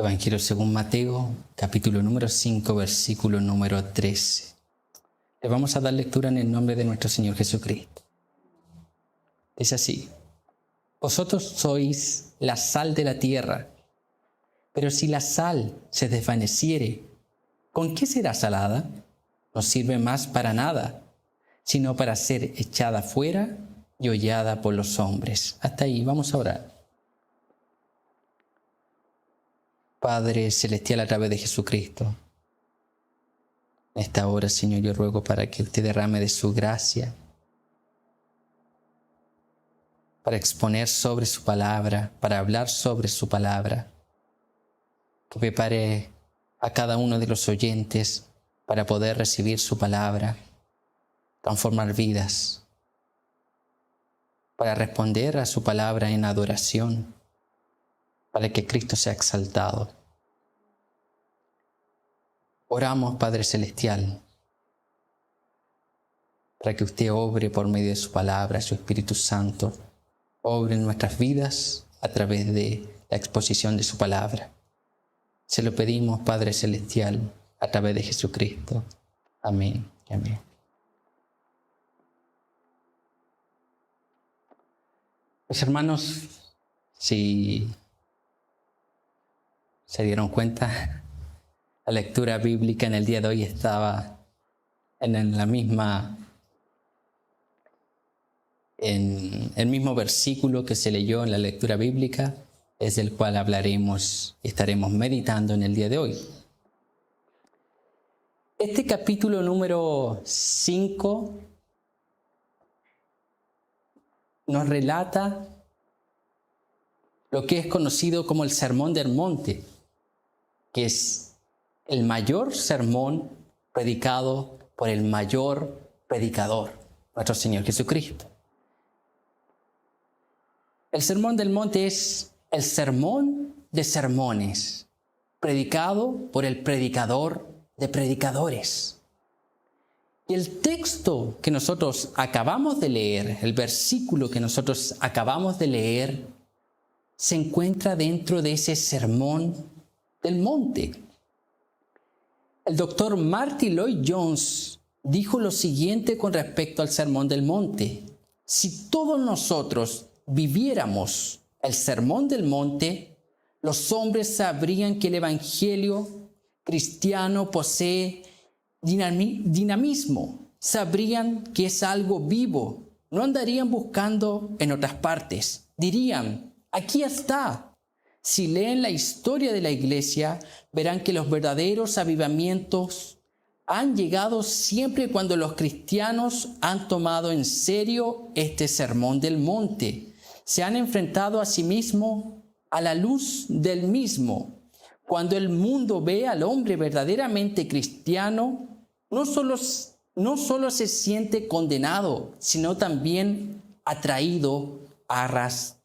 Evangelio según Mateo, capítulo número 5, versículo número 13. Le vamos a dar lectura en el nombre de nuestro Señor Jesucristo. Dice así: vosotros sois la sal de la tierra, pero si la sal se desvaneciere, ¿con qué será salada? No sirve más para nada, sino para ser echada fuera y hollada por los hombres. Hasta ahí, vamos a orar. Padre Celestial, a través de Jesucristo, en esta hora, Señor, yo ruego para que usted derrame de su gracia, para exponer sobre su palabra, para hablar sobre su palabra, que prepare a cada uno de los oyentes para poder recibir su palabra, transformar vidas, para responder a su palabra en adoración, para que Cristo sea exaltado. Oramos, Padre Celestial, para que usted obre por medio de su palabra, su Espíritu Santo, obre en nuestras vidas a través de la exposición de su palabra. Se lo pedimos, Padre Celestial, a través de Jesucristo. Amén y amén. Pues hermanos, si se dieron cuenta, la lectura bíblica en el día de hoy estaba en el mismo versículo que se leyó en la lectura bíblica, es del cual hablaremos y estaremos meditando en el día de hoy. Este capítulo número 5 nos relata lo que es conocido como el Sermón del Monte, que es el mayor sermón predicado por el mayor predicador, nuestro Señor Jesucristo. El Sermón del Monte es el sermón de sermones, predicado por el predicador de predicadores. Y el texto que nosotros acabamos de leer, el versículo que nosotros acabamos de leer, se encuentra dentro de ese Sermón del Monte. El doctor Martyn Lloyd-Jones dijo lo siguiente con respecto al Sermón del Monte: si todos nosotros viviéramos el Sermón del Monte, los hombres sabrían que el Evangelio cristiano posee dinamismo, sabrían que es algo vivo, no andarían buscando en otras partes, dirían: aquí está. Si leen la historia de la iglesia, verán que los verdaderos avivamientos han llegado siempre cuando los cristianos han tomado en serio este Sermón del Monte. Se han enfrentado a sí mismos a la luz del mismo. Cuando el mundo ve al hombre verdaderamente cristiano, no solo se siente condenado, sino también atraído, arrastrado,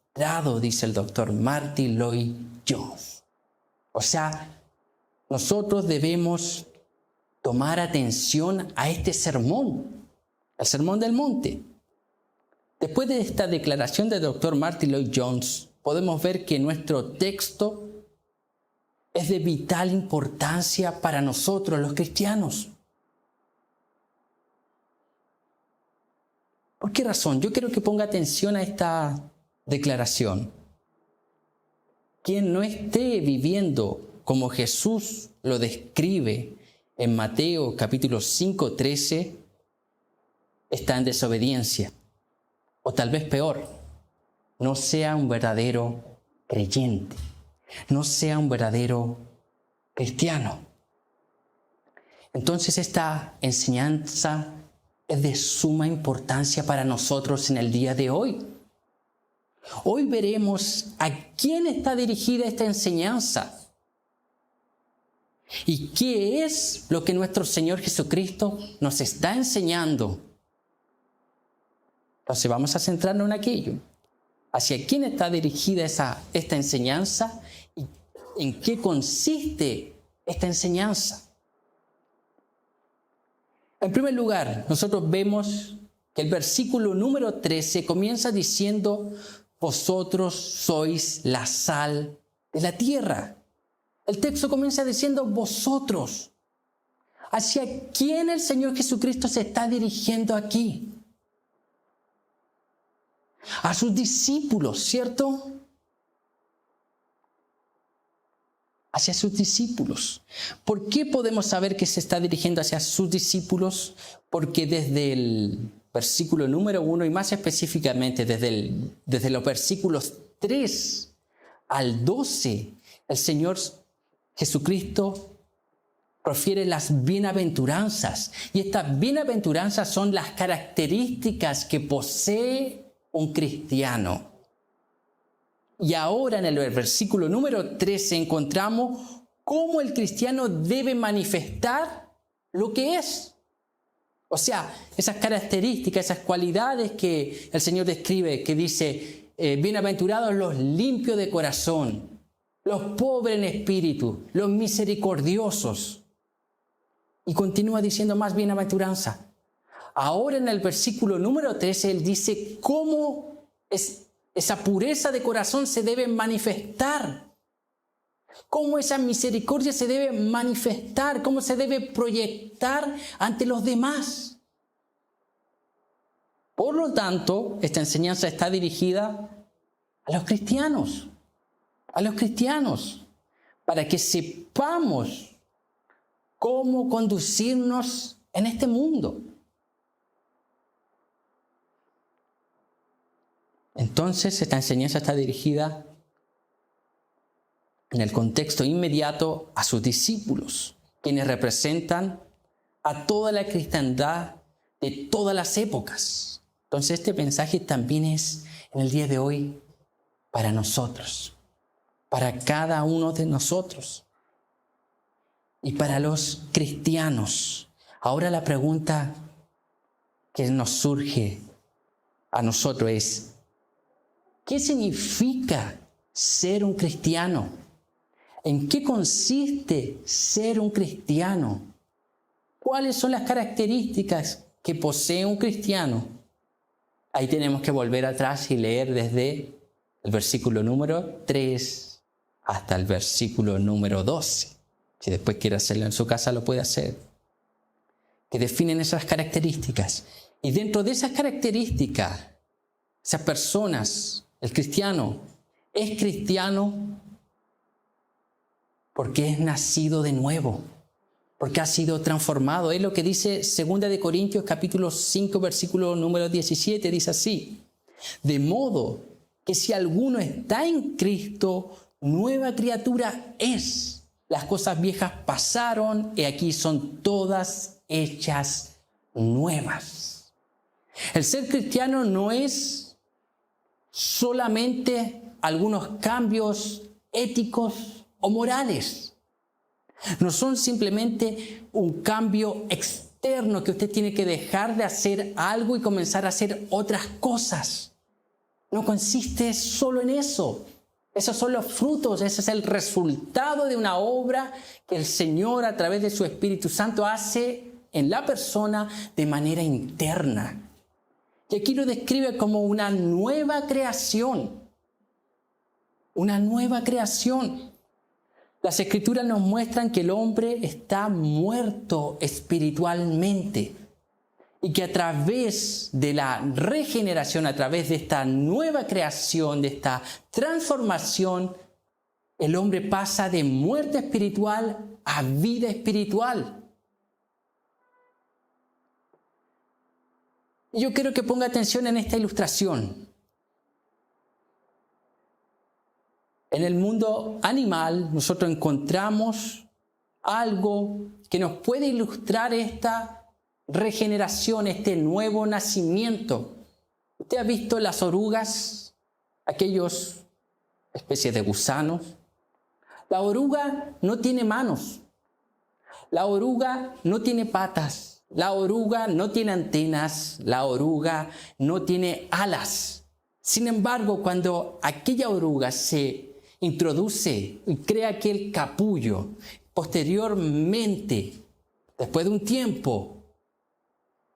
dice el doctor Martyn Lloyd-Jones. O sea, nosotros debemos tomar atención a este sermón, el Sermón del Monte. Después de esta declaración del doctor Martyn Lloyd-Jones, podemos ver que nuestro texto es de vital importancia para nosotros los cristianos. ¿Por qué razón? Yo quiero que ponga atención a esta declaración. Quien no esté viviendo como Jesús lo describe en Mateo capítulo 5, 13, está en desobediencia. O tal vez peor, no sea un verdadero creyente, no sea un verdadero cristiano. Entonces esta enseñanza es de suma importancia para nosotros en el día de hoy. Hoy veremos a quién está dirigida esta enseñanza y qué es lo que nuestro Señor Jesucristo nos está enseñando. Entonces vamos a centrarnos en aquello. ¿Hacia quién está dirigida esta enseñanza y en qué consiste esta enseñanza? En primer lugar, nosotros vemos que el versículo número 13 comienza diciendo: vosotros sois la sal de la tierra. El texto comienza diciendo vosotros. ¿Hacia quién el Señor Jesucristo se está dirigiendo aquí? A sus discípulos, ¿cierto? Hacia sus discípulos. ¿Por qué podemos saber que se está dirigiendo hacia sus discípulos? Porque desde el versículo número 1 y más específicamente desde los versículos 3 al 12, el Señor Jesucristo profiere las bienaventuranzas. Y estas bienaventuranzas son las características que posee un cristiano. Y ahora en el versículo número 13 encontramos cómo el cristiano debe manifestar lo que es. O sea, esas características, esas cualidades que el Señor describe, que dice, bienaventurados los limpios de corazón, los pobres en espíritu, los misericordiosos. Y continúa diciendo más bienaventuranza. Ahora en el versículo número 13, Él dice cómo esa pureza de corazón se debe manifestar. Cómo esa misericordia se debe manifestar, cómo se debe proyectar ante los demás. Por lo tanto, esta enseñanza está dirigida a los cristianos, para que sepamos cómo conducirnos en este mundo. Entonces, esta enseñanza está dirigida en el contexto inmediato a sus discípulos, quienes representan a toda la cristiandad de todas las épocas. Entonces, este mensaje también es en el día de hoy para nosotros, para cada uno de nosotros y para los cristianos. Ahora la pregunta que nos surge a nosotros es, ¿qué significa ser un cristiano? ¿En qué consiste ser un cristiano? ¿Cuáles son las características que posee un cristiano? Ahí tenemos que volver atrás y leer desde el versículo número 3 hasta el versículo número 12. Si después quiere hacerlo en su casa, lo puede hacer. Que definen esas características. Y dentro de esas características, esas personas, el cristiano, es cristiano porque es nacido de nuevo, porque ha sido transformado. Es lo que dice 2 de Corintios capítulo 5, versículo número 17, dice así: de modo que si alguno está en Cristo, nueva criatura es. Las cosas viejas pasaron y aquí son todas hechas nuevas. El ser cristiano no es solamente algunos cambios éticos o morales. No son simplemente un cambio externo que usted tiene que dejar de hacer algo y comenzar a hacer otras cosas. No consiste solo en eso. Esos son los frutos, ese es el resultado de una obra que el Señor a través de su Espíritu Santo hace en la persona de manera interna. Y aquí lo describe como una nueva creación. Una nueva creación. Las Escrituras nos muestran que el hombre está muerto espiritualmente y que a través de la regeneración, a través de esta nueva creación, de esta transformación, el hombre pasa de muerte espiritual a vida espiritual. Y yo quiero que ponga atención en esta ilustración. En el mundo animal nosotros encontramos algo que nos puede ilustrar esta regeneración, este nuevo nacimiento. ¿Usted ha visto las orugas? Aquellos especies de gusanos. La oruga no tiene manos. La oruga no tiene patas. La oruga no tiene antenas. La oruga no tiene alas. Sin embargo, cuando aquella oruga se introduce y crea aquel capullo, posteriormente, después de un tiempo,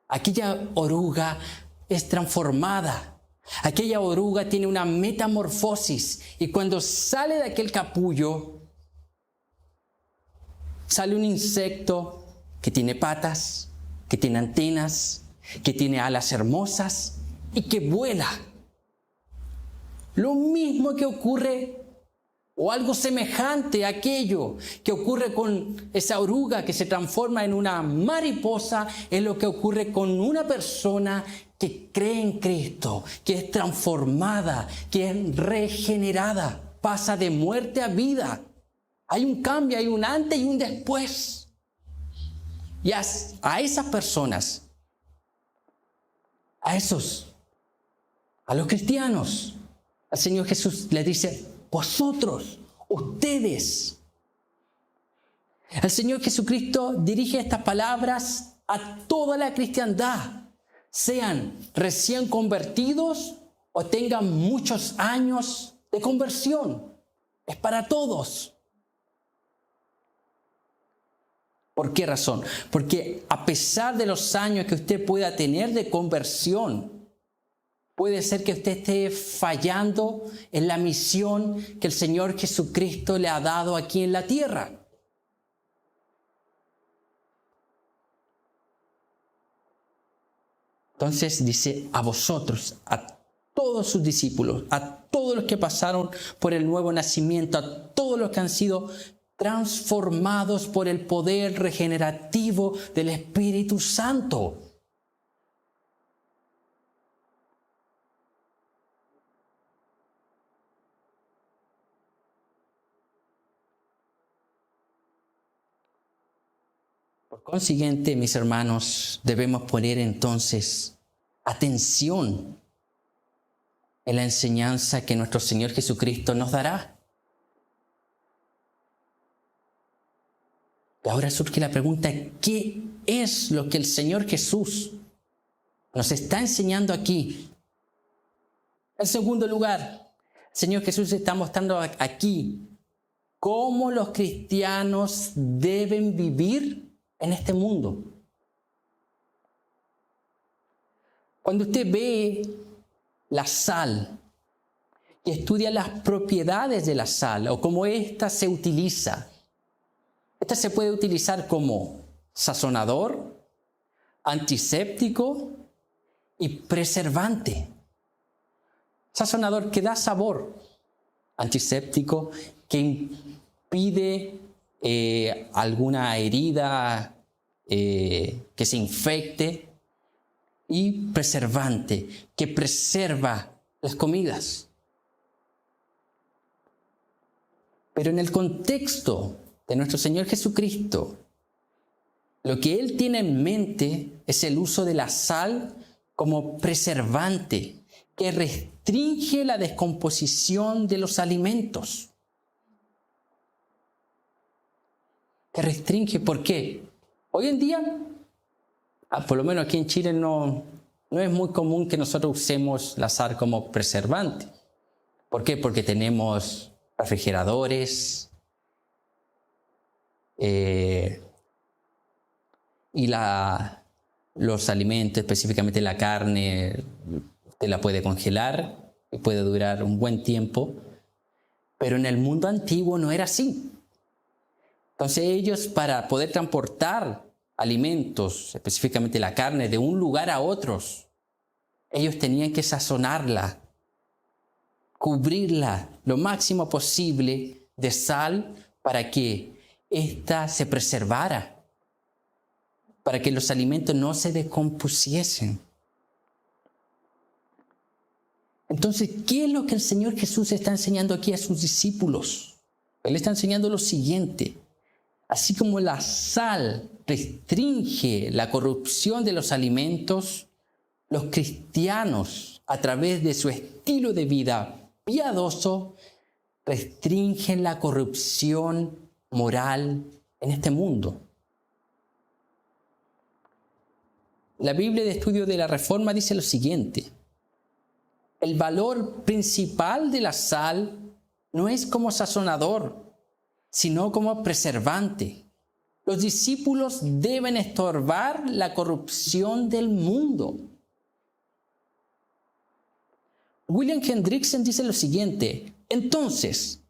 aquella oruga es transformada. Aquella oruga tiene una metamorfosis y cuando sale de aquel capullo, sale un insecto que tiene patas, que tiene antenas, que tiene alas hermosas y que vuela. Lo mismo que ocurre, o algo semejante a aquello que ocurre con esa oruga que se transforma en una mariposa, es lo que ocurre con una persona que cree en Cristo, que es transformada, que es regenerada, pasa de muerte a vida. Hay un cambio, hay un antes y un después. Y a esas personas, a los cristianos, el Señor Jesús les dice: vosotros, ustedes. El Señor Jesucristo dirige estas palabras a toda la cristiandad, sean recién convertidos o tengan muchos años de conversión. Es para todos. ¿Por qué razón? Porque a pesar de los años que usted pueda tener de conversión, puede ser que usted esté fallando en la misión que el Señor Jesucristo le ha dado aquí en la tierra. Entonces dice: a vosotros, a todos sus discípulos, a todos los que pasaron por el nuevo nacimiento, a todos los que han sido transformados por el poder regenerativo del Espíritu Santo. Por consiguiente, mis hermanos, debemos poner entonces atención en la enseñanza que nuestro Señor Jesucristo nos dará. Y ahora surge la pregunta: ¿qué es lo que el Señor Jesús nos está enseñando aquí? En segundo lugar, el Señor Jesús está mostrando aquí cómo los cristianos deben vivir en este mundo. Cuando usted ve la sal y estudia las propiedades de la sal o cómo ésta se utiliza, esta se puede utilizar como sazonador, antiséptico y preservante. Sazonador que da sabor, antiséptico que impide alguna herida que se infecte, y preservante que preserva las comidas. Pero en el contexto de nuestro Señor Jesucristo, lo que Él tiene en mente es el uso de la sal como preservante que restringe la descomposición de los alimentos. Que restringe, ¿por qué? Hoy en día, por lo menos aquí en Chile, no es muy común que nosotros usemos la sal como preservante. ¿Por qué? Porque tenemos refrigeradores, y los alimentos, específicamente la carne, usted la puede congelar y puede durar un buen tiempo. Pero en el mundo antiguo no era así. Entonces ellos, para poder transportar alimentos, específicamente la carne, de un lugar a otros, ellos tenían que sazonarla, cubrirla lo máximo posible de sal para que ésta se preservara, para que los alimentos no se descompusiesen. Entonces, ¿qué es lo que el Señor Jesús está enseñando aquí a sus discípulos? Él está enseñando lo siguiente: así como la sal restringe la corrupción de los alimentos, los cristianos, a través de su estilo de vida piadoso, restringen la corrupción moral en este mundo. La Biblia de Estudio de la Reforma dice lo siguiente: el valor principal de la sal no es como sazonador, sino como preservante. Los discípulos deben estorbar la corrupción del mundo. William Hendrickson dice lo siguiente: entonces,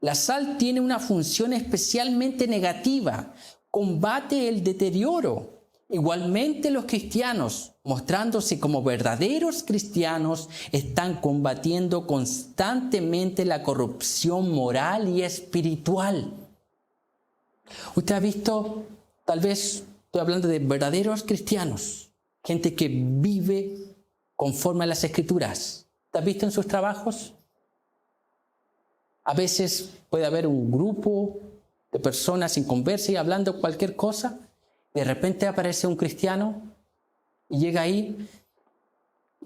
La sal tiene una función especialmente negativa, combate el deterioro. Igualmente los cristianos, mostrándose como verdaderos cristianos, están combatiendo constantemente la corrupción moral y espiritual. Usted ha visto, tal vez estoy hablando de verdaderos cristianos, gente que vive conforme a las Escrituras. ¿Te has visto en sus trabajos? A veces puede haber un grupo de personas sin conversa y hablando cualquier cosa. De repente aparece un cristiano y llega ahí,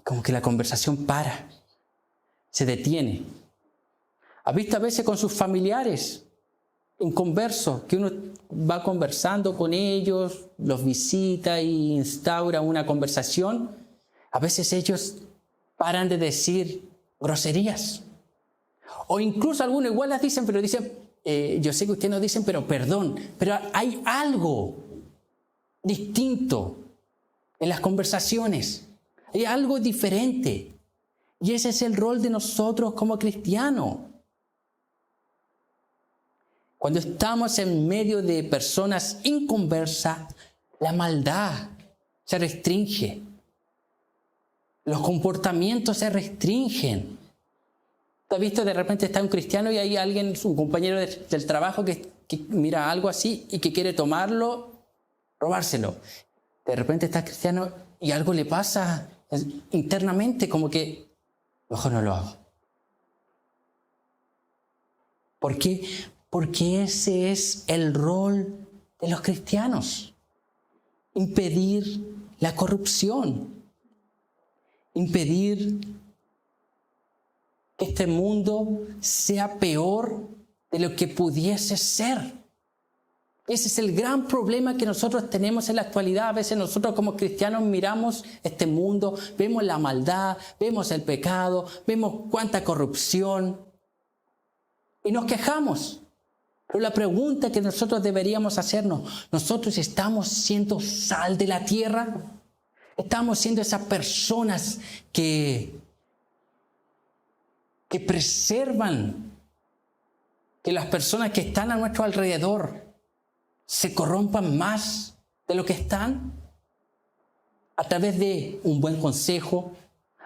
como que la conversación para, se detiene. ¿Has visto a veces con sus familiares inconversos, que uno va conversando con ellos, los visita e instaura una conversación? A veces ellos paran de decir groserías. O incluso algunos igual las dicen, pero dicen, yo sé que ustedes no dicen, pero perdón, pero hay algo distinto en las conversaciones. Hay algo diferente. Y ese es el rol de nosotros como cristianos. Cuando estamos en medio de personas inconversas, la maldad se restringe. Los comportamientos se restringen. ¿Te has visto? De repente está un cristiano y hay alguien, un compañero del trabajo que mira algo así y que quiere tomarlo, robárselo. De repente está cristiano y algo le pasa internamente, como que mejor no lo hago. ¿Por qué? Porque ese es el rol de los cristianos. Impedir la corrupción. Impedir que este mundo sea peor de lo que pudiese ser. Ese es el gran problema que nosotros tenemos en la actualidad. A veces nosotros como cristianos miramos este mundo, vemos la maldad, vemos el pecado, vemos cuánta corrupción y nos quejamos. Pero la pregunta que nosotros deberíamos hacernos, ¿nosotros estamos siendo sal de la tierra? ¿Estamos siendo esas personas que preservan que las personas que están a nuestro alrededor se corrompan más de lo que están? A través de un buen consejo,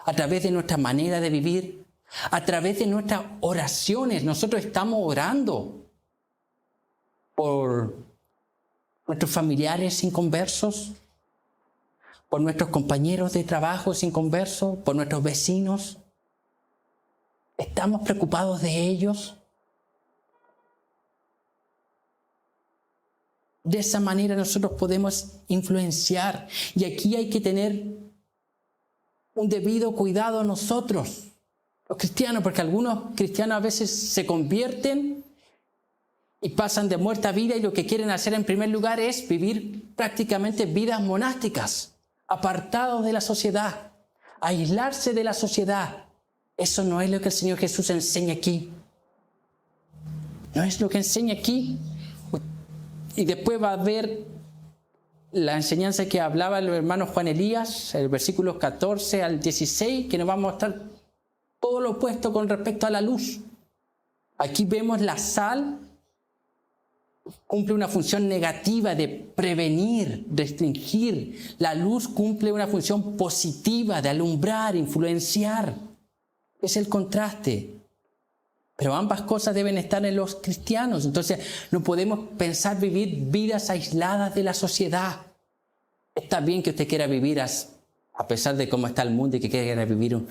a través de nuestra manera de vivir, a través de nuestras oraciones. Nosotros estamos orando por nuestros familiares inconversos, por nuestros compañeros de trabajo inconversos, por nuestros vecinos. ¿Estamos preocupados de ellos? De esa manera nosotros podemos influenciar. Y aquí hay que tener un debido cuidado nosotros, los cristianos, porque algunos cristianos a veces se convierten y pasan de muerte a vida y lo que quieren hacer en primer lugar es vivir prácticamente vidas monásticas, apartados de la sociedad, aislarse de la sociedad. Eso no es lo que el Señor Jesús enseña aquí. No es lo que enseña aquí. Y después va a ver la enseñanza que hablaba el hermano Juan Elías, el versículo 14 al 16, que nos va a mostrar todo lo opuesto con respecto a la luz. Aquí vemos la sal cumple una función negativa de prevenir, restringir. La luz cumple una función positiva de alumbrar, influenciar. Es el contraste. Pero ambas cosas deben estar en los cristianos. Entonces no podemos pensar vivir vidas aisladas de la sociedad. Está bien que usted quiera vivir a pesar de cómo está el mundo y que quiera vivir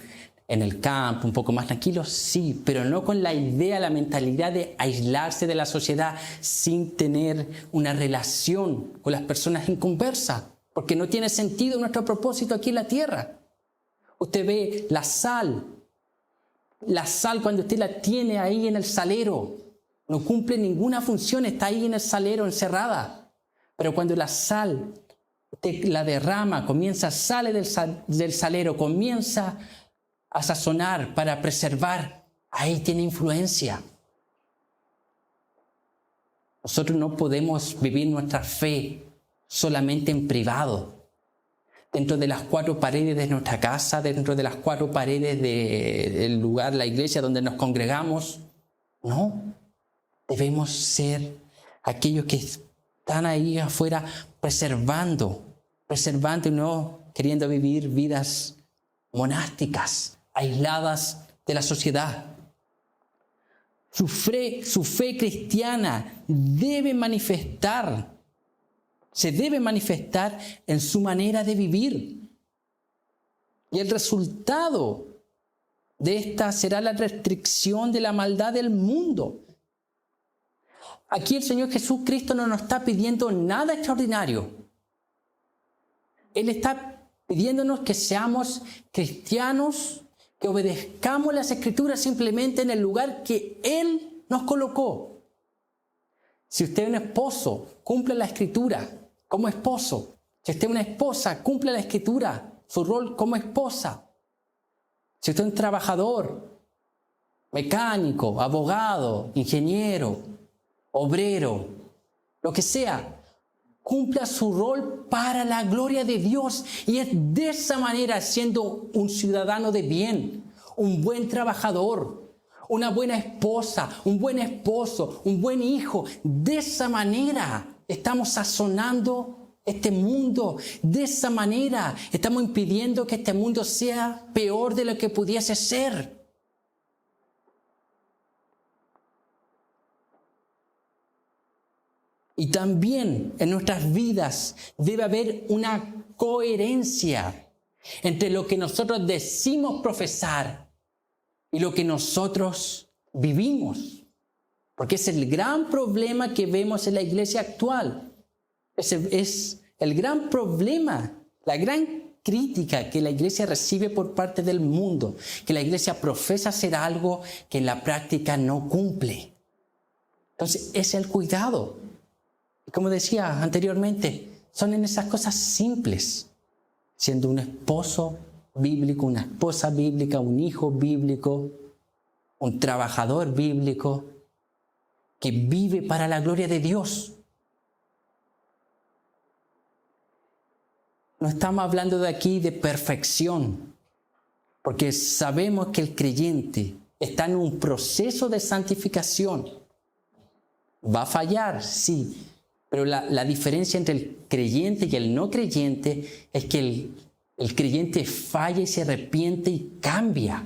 en el campo un poco más tranquilo, sí, pero no con la idea, la mentalidad de aislarse de la sociedad sin tener una relación con las personas inconversas, porque no tiene sentido nuestro propósito aquí en la tierra. Usted ve la sal cuando usted la tiene ahí en el salero, no cumple ninguna función, está ahí en el salero encerrada. Pero cuando la sal, usted la derrama, sale del salero, comienza a sazonar para preservar, ahí tiene influencia. Nosotros no podemos vivir nuestra fe solamente en privado, dentro de las 4 paredes de nuestra casa, dentro de las 4 paredes del lugar, la iglesia donde nos congregamos. No, debemos ser aquellos que están ahí afuera preservando y no queriendo vivir vidas monásticas, aisladas de la sociedad. Su fe cristiana se debe manifestar en su manera de vivir. Y el resultado de esta será la restricción de la maldad del mundo. Aquí el Señor Jesucristo no nos está pidiendo nada extraordinario. Él está pidiéndonos que seamos cristianos, que obedezcamos las Escrituras simplemente en el lugar que Él nos colocó. Si usted es un esposo, cumple la Escritura como esposo. Si usted es una esposa, cumple la Escritura, su rol como esposa. Si usted es un trabajador, mecánico, abogado, ingeniero, obrero, lo que sea, cumpla su rol para la gloria de Dios. Y es de esa manera, siendo un ciudadano de bien, un buen trabajador, una buena esposa, un buen esposo, un buen hijo. De esa manera estamos sazonando este mundo. De esa manera estamos impidiendo que este mundo sea peor de lo que pudiese ser. Y también en nuestras vidas debe haber una coherencia entre lo que nosotros decimos profesar y lo que nosotros vivimos. Porque es el gran problema que vemos en la iglesia actual. Ese es el gran problema, la gran crítica que la iglesia recibe por parte del mundo. Que la iglesia profesa hacer algo que en la práctica no cumple. Entonces, ese es el cuidado. Y como decía anteriormente, son en esas cosas simples. Siendo un esposo bíblico, una esposa bíblica, un hijo bíblico, un trabajador bíblico que vive para la gloria de Dios. No estamos hablando de aquí de perfección, porque sabemos que el creyente está en un proceso de santificación. Va a fallar, sí, pero la diferencia entre el creyente y el no creyente es que el creyente falla y se arrepiente y cambia.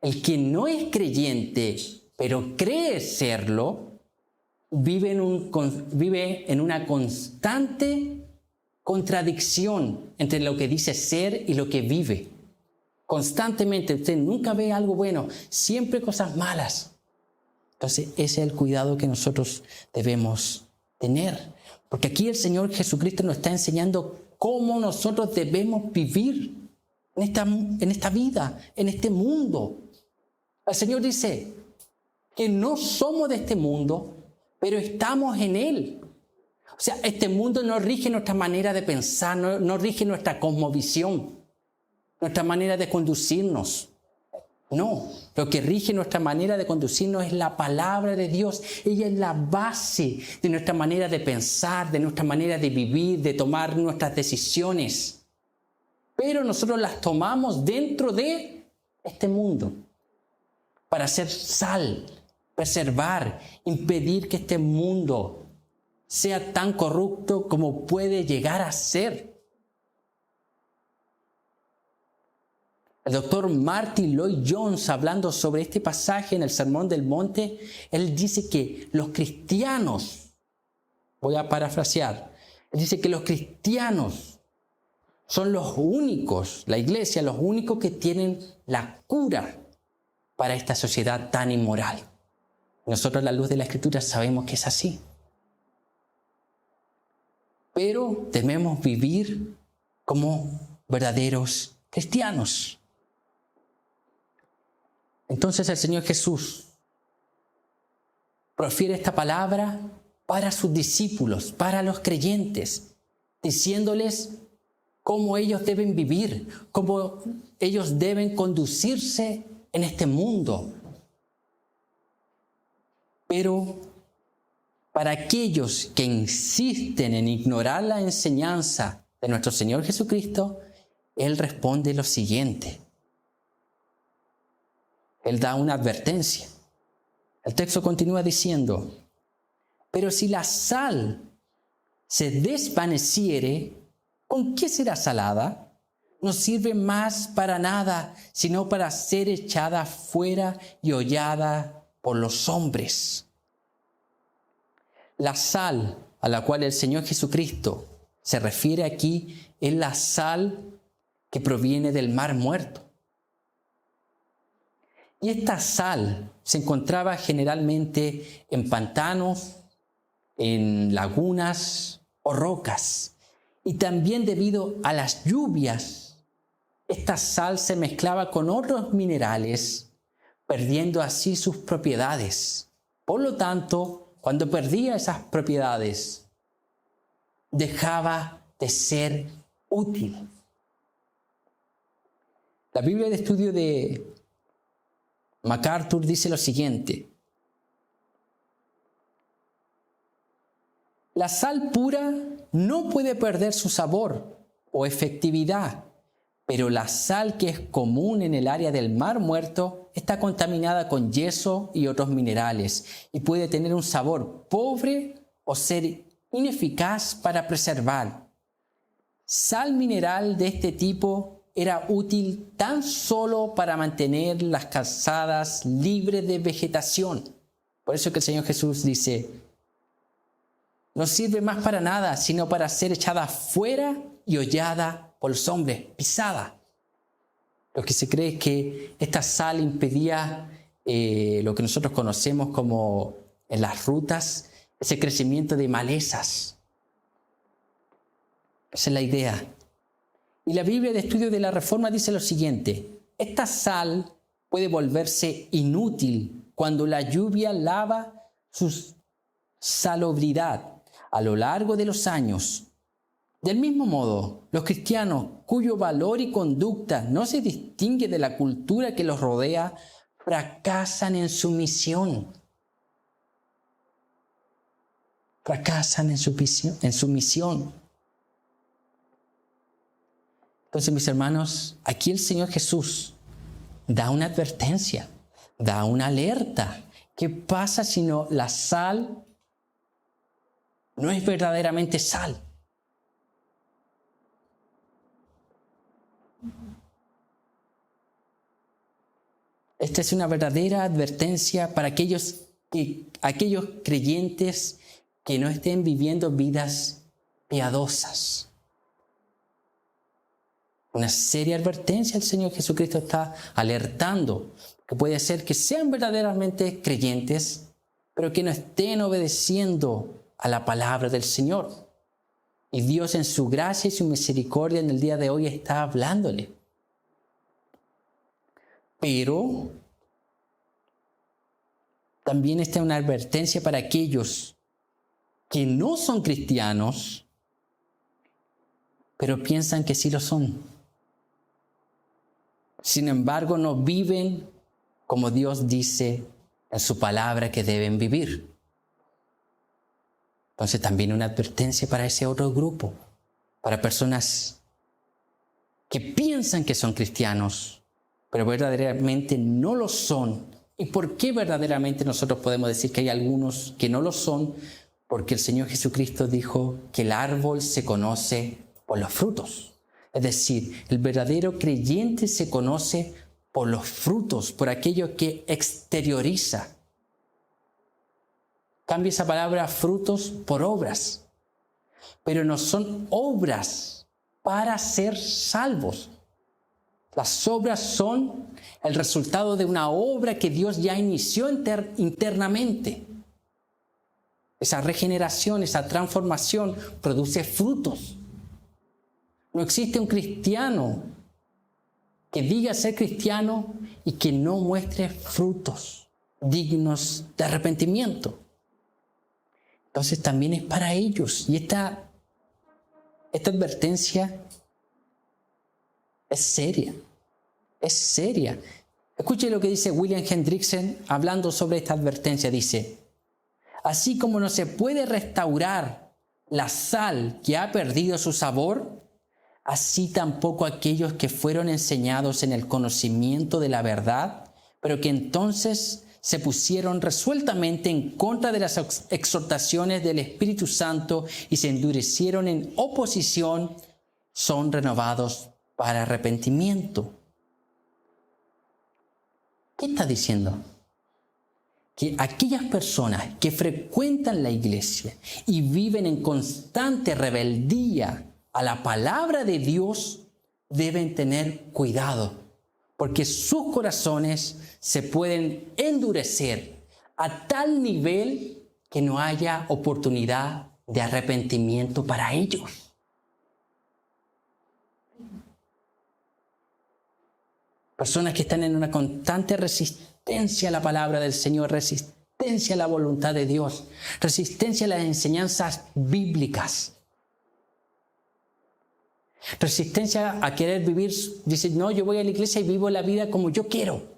El que no es creyente, pero cree serlo, vive en una constante contradicción entre lo que dice ser y lo que vive. Constantemente, usted nunca ve algo bueno, siempre cosas malas. Entonces, ese es el cuidado que nosotros debemos tener. Porque aquí el Señor Jesucristo nos está enseñando cómo nosotros debemos vivir en esta vida, en este mundo. El Señor dice que no somos de este mundo, pero estamos en Él. O sea, este mundo no rige nuestra manera de pensar, no rige nuestra cosmovisión, nuestra manera de conducirnos. No, lo que rige nuestra manera de conducirnos es la palabra de Dios. Ella es la base de nuestra manera de pensar, de nuestra manera de vivir, de tomar nuestras decisiones. Pero nosotros las tomamos dentro de este mundo para hacer sal, preservar, impedir que este mundo sea tan corrupto como puede llegar a ser. El doctor Martin Lloyd Jones, hablando sobre este pasaje en el Sermón del Monte, él dice que los cristianos, voy a parafrasear, él dice que los cristianos son los únicos, la iglesia, los únicos que tienen la cura para esta sociedad tan inmoral. Nosotros a la luz de la Escritura sabemos que es así. Pero debemos vivir como verdaderos cristianos. Entonces el Señor Jesús profiere esta palabra para sus discípulos, para los creyentes, diciéndoles cómo ellos deben vivir, cómo ellos deben conducirse en este mundo. Pero para aquellos que insisten en ignorar la enseñanza de nuestro Señor Jesucristo, Él responde lo siguiente. Él da una advertencia. El texto continúa diciendo, pero si la sal se desvaneciere, ¿con qué será salada? No sirve más para nada, sino para ser echada fuera y hollada por los hombres. La sal a la cual el Señor Jesucristo se refiere aquí es la sal que proviene del Mar Muerto. Y esta sal se encontraba generalmente en pantanos, en lagunas o rocas. Y también debido a las lluvias, esta sal se mezclaba con otros minerales, perdiendo así sus propiedades. Por lo tanto, cuando perdía esas propiedades, dejaba de ser útil. La Biblia de Estudio de MacArthur dice lo siguiente: la sal pura no puede perder su sabor o efectividad, pero la sal que es común en el área del Mar Muerto está contaminada con yeso y otros minerales y puede tener un sabor pobre o ser ineficaz para preservar. Sal mineral de este tipo era útil tan solo para mantener las calzadas libres de vegetación. Por eso que el Señor Jesús dice, no sirve más para nada, sino para ser echada fuera y hollada por los hombres, pisada. Lo que se cree es que esta sal impedía lo que nosotros conocemos como en las rutas, ese crecimiento de malezas. Esa es la idea. Y la Biblia de Estudio de la Reforma dice lo siguiente: esta sal puede volverse inútil cuando la lluvia lava su salubridad a lo largo de los años. Del mismo modo, los cristianos cuyo valor y conducta no se distingue de la cultura que los rodea, fracasan en su misión. Fracasan en su misión. Entonces, mis hermanos, aquí el Señor Jesús da una advertencia, da una alerta. ¿Qué pasa si la sal no es verdaderamente sal? Esta es una verdadera advertencia para aquellos creyentes que no estén viviendo vidas piadosas. Una seria advertencia el Señor Jesucristo está alertando, que puede ser que sean verdaderamente creyentes, pero que no estén obedeciendo a la palabra del Señor. Y Dios en su gracia y su misericordia en el día de hoy está hablándole. Pero también está una advertencia para aquellos que no son cristianos, pero piensan que sí lo son. Sin embargo, no viven como Dios dice en su palabra que deben vivir. Entonces también una advertencia para ese otro grupo, para personas que piensan que son cristianos, pero verdaderamente no lo son. ¿Y por qué verdaderamente nosotros podemos decir que hay algunos que no lo son? Porque el Señor Jesucristo dijo que el árbol se conoce por los frutos. Es decir, el verdadero creyente se conoce por los frutos, por aquello que exterioriza. Cambia esa palabra frutos por obras. Pero no son obras para ser salvos. Las obras son el resultado de una obra que Dios ya inició internamente. Esa regeneración, esa transformación produce frutos. No existe un cristiano que diga ser cristiano y que no muestre frutos dignos de arrepentimiento. Entonces también es para ellos. Y esta advertencia es seria. Es seria. Escuche lo que dice William Hendrickson hablando sobre esta advertencia. Dice, así como no se puede restaurar la sal que ha perdido su sabor, así tampoco aquellos que fueron enseñados en el conocimiento de la verdad, pero que entonces se pusieron resueltamente en contra de las exhortaciones del Espíritu Santo y se endurecieron en oposición, son renovados para arrepentimiento. ¿Qué está diciendo? Que aquellas personas que frecuentan la iglesia y viven en constante rebeldía a la palabra de Dios deben tener cuidado, porque sus corazones se pueden endurecer a tal nivel que no haya oportunidad de arrepentimiento para ellos. Personas que están en una constante resistencia a la palabra del Señor, resistencia a la voluntad de Dios, resistencia a las enseñanzas bíblicas, resistencia a querer vivir, dice, no, yo voy a la iglesia y vivo la vida como yo quiero.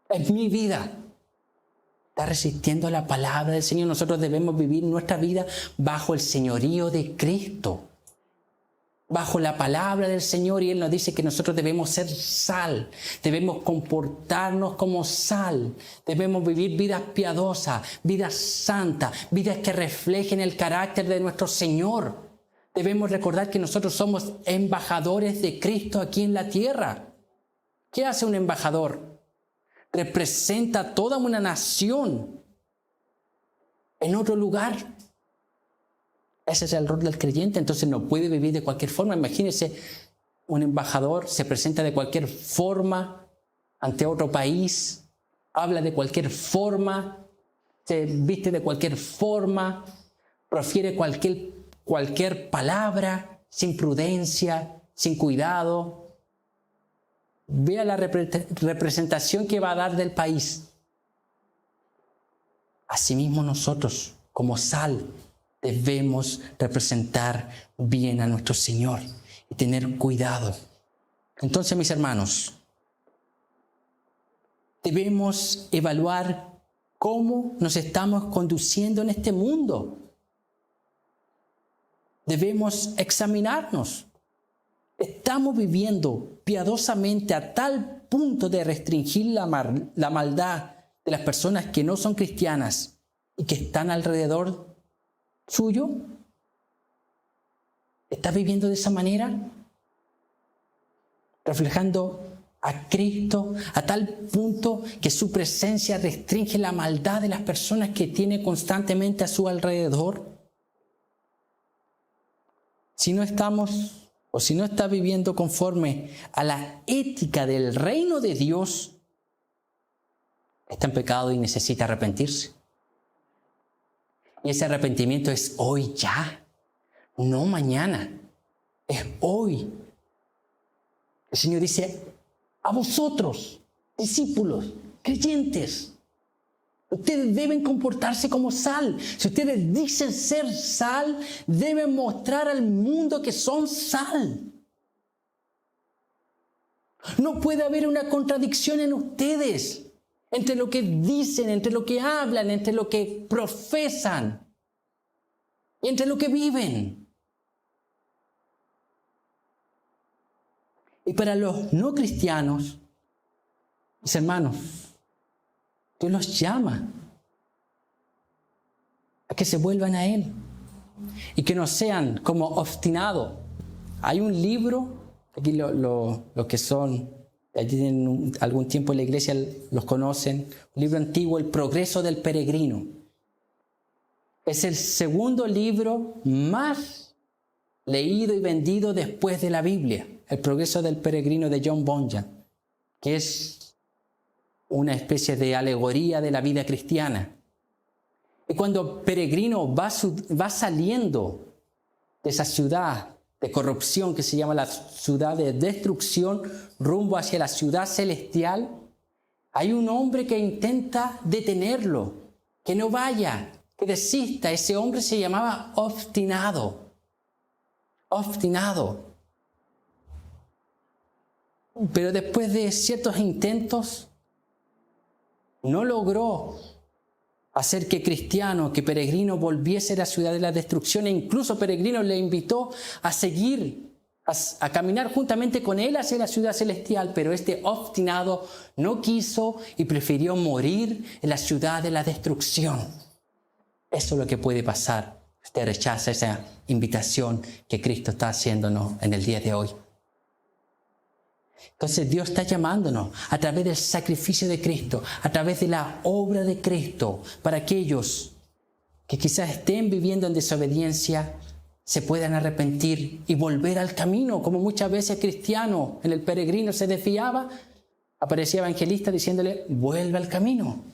Es mi vida. Está resistiendo a la palabra del Señor. Nosotros debemos vivir nuestra vida bajo el señorío de Cristo, bajo la palabra del Señor, y Él nos dice que nosotros debemos ser sal, debemos comportarnos como sal, debemos vivir vidas piadosas, vidas santas, vidas que reflejen el carácter de nuestro Señor. Debemos recordar que nosotros somos embajadores de Cristo aquí en la tierra. ¿Qué hace un embajador? Representa a toda una nación en otro lugar. Ese es el rol del creyente, entonces no puede vivir de cualquier forma. Imagínense, un embajador se presenta de cualquier forma ante otro país, habla de cualquier forma, se viste de cualquier forma, profiere cualquier palabra, sin prudencia, sin cuidado. Vea la representación que va a dar del país. Asimismo nosotros, como sal, debemos representar bien a nuestro Señor y tener cuidado. Entonces, mis hermanos, debemos evaluar cómo nos estamos conduciendo en este mundo. Debemos examinarnos. ¿Estamos viviendo piadosamente a tal punto de restringir la maldad de las personas que no son cristianas y que están alrededor suyo? ¿Estás viviendo de esa manera? Reflejando a Cristo a tal punto que su presencia restringe la maldad de las personas que tiene constantemente a su alrededor. Si no estamos o si no está viviendo conforme a la ética del reino de Dios, está en pecado y necesita arrepentirse. Y ese arrepentimiento es hoy ya, no mañana, es hoy. El Señor dice, a vosotros, discípulos, creyentes, ustedes deben comportarse como sal. Si ustedes dicen ser sal, deben mostrar al mundo que son sal. No puede haber una contradicción en ustedes, entre lo que dicen, entre lo que hablan, entre lo que profesan y entre lo que viven. Y para los no cristianos, mis hermanos, Dios los llama a que se vuelvan a Él y que no sean como obstinados. Hay un libro, aquí los que son, allí tienen algún tiempo en la iglesia los conocen, un libro antiguo, El Progreso del Peregrino. Es el segundo libro más leído y vendido después de la Biblia, El Progreso del Peregrino de John Bunyan, que es una especie de alegoría de la vida cristiana. Y cuando Peregrino va saliendo de esa ciudad de corrupción que se llama la ciudad de destrucción, rumbo hacia la ciudad celestial, hay un hombre que intenta detenerlo, que no vaya, que desista. Ese hombre se llamaba Obstinado. Obstinado. Pero después de ciertos intentos, no logró hacer que Peregrino volviese a la ciudad de la destrucción, e incluso Peregrino le invitó a seguir a caminar juntamente con Él hacia la ciudad celestial, pero este obstinado no quiso y prefirió morir en la ciudad de la destrucción. Eso es lo que puede pasar. Usted rechaza esa invitación que Cristo está haciéndonos en el día de hoy. Entonces Dios está llamándonos a través del sacrificio de Cristo, a través de la obra de Cristo, para aquellos que quizás estén viviendo en desobediencia, se puedan arrepentir y volver al camino, como muchas veces cristiano en el peregrino se desviaba, aparecía evangelista diciéndole, vuelve al camino.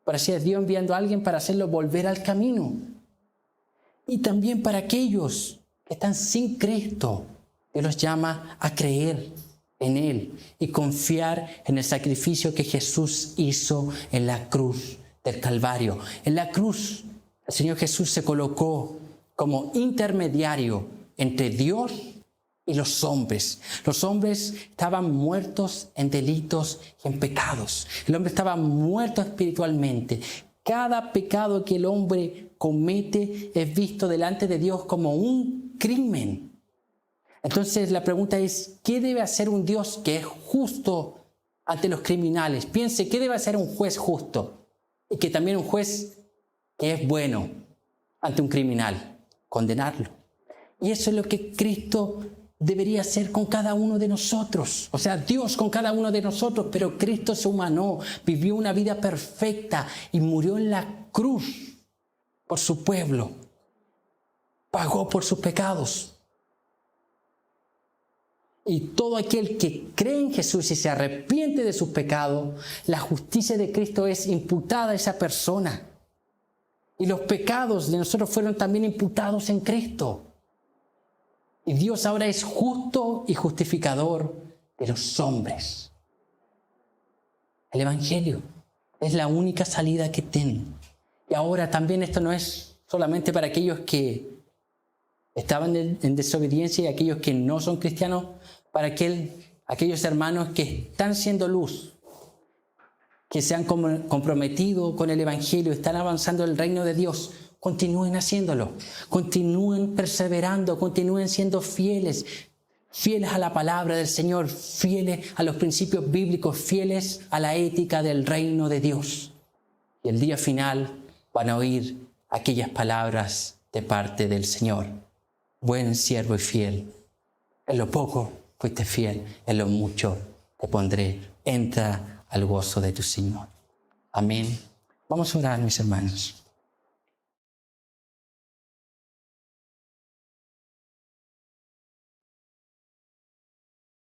Parecía Dios enviando a alguien para hacerlo volver al camino. Y también para aquellos que están sin Cristo, Dios los llama a creer en Él y confiar en el sacrificio que Jesús hizo en la cruz del Calvario. En la cruz, el Señor Jesús se colocó como intermediario entre Dios y los hombres. Los hombres estaban muertos en delitos y en pecados. El hombre estaba muerto espiritualmente. Cada pecado que el hombre comete es visto delante de Dios como un crimen. Entonces la pregunta es, ¿qué debe hacer un Dios que es justo ante los criminales? Piense, ¿qué debe hacer un juez justo? Y que también un juez que es bueno ante un criminal. Condenarlo. Y eso es lo que Cristo debería hacer con cada uno de nosotros. O sea, Dios con cada uno de nosotros, pero Cristo se humanó, vivió una vida perfecta y murió en la cruz por su pueblo. Pagó por sus pecados. Y todo aquel que cree en Jesús y se arrepiente de sus pecados, la justicia de Cristo es imputada a esa persona. Y los pecados de nosotros fueron también imputados en Cristo. Y Dios ahora es justo y justificador de los hombres. El Evangelio es la única salida que tienen. Y ahora también esto no es solamente para aquellos que estaban en desobediencia y aquellos que no son cristianos, para aquellos hermanos que están siendo luz, que se han comprometido con el Evangelio, están avanzando en el reino de Dios, continúen haciéndolo, continúen perseverando, continúen siendo fieles a la palabra del Señor, fieles a los principios bíblicos, fieles a la ética del reino de Dios. Y el día final van a oír aquellas palabras de parte del Señor. Buen siervo y fiel, en lo poco fuiste fiel, en lo mucho te pondré. Entra al gozo de tu Señor. Amén. Vamos a orar, mis hermanos.